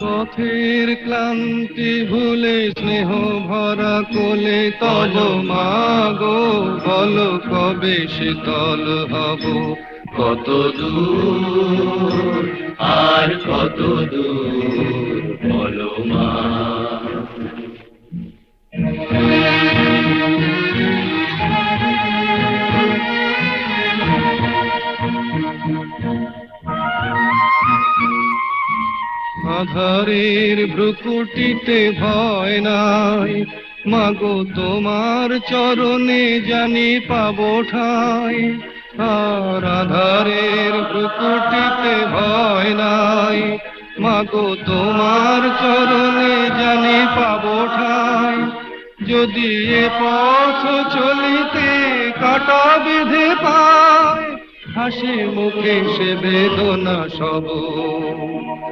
পথের ক্লান্তি ভুলে স্নেহ ভরা কোলে তব মাগো বলো কবে শীতল হব। কত দূর আর কত দূর বলো মা। আধারের ভ্রুকুটিতে ভয় নাই, মাগো তোমার চরণে জানি পাবো ঠাঁই। আর আধারের ভ্রুকুটিতে ভয় নাই, মাগো তোমার চরণে জানি পাবো ঠাঁই। যদি এ পথ চলিতে কাটা বিধে পায়, হাসি মুখে সে বেদনা সব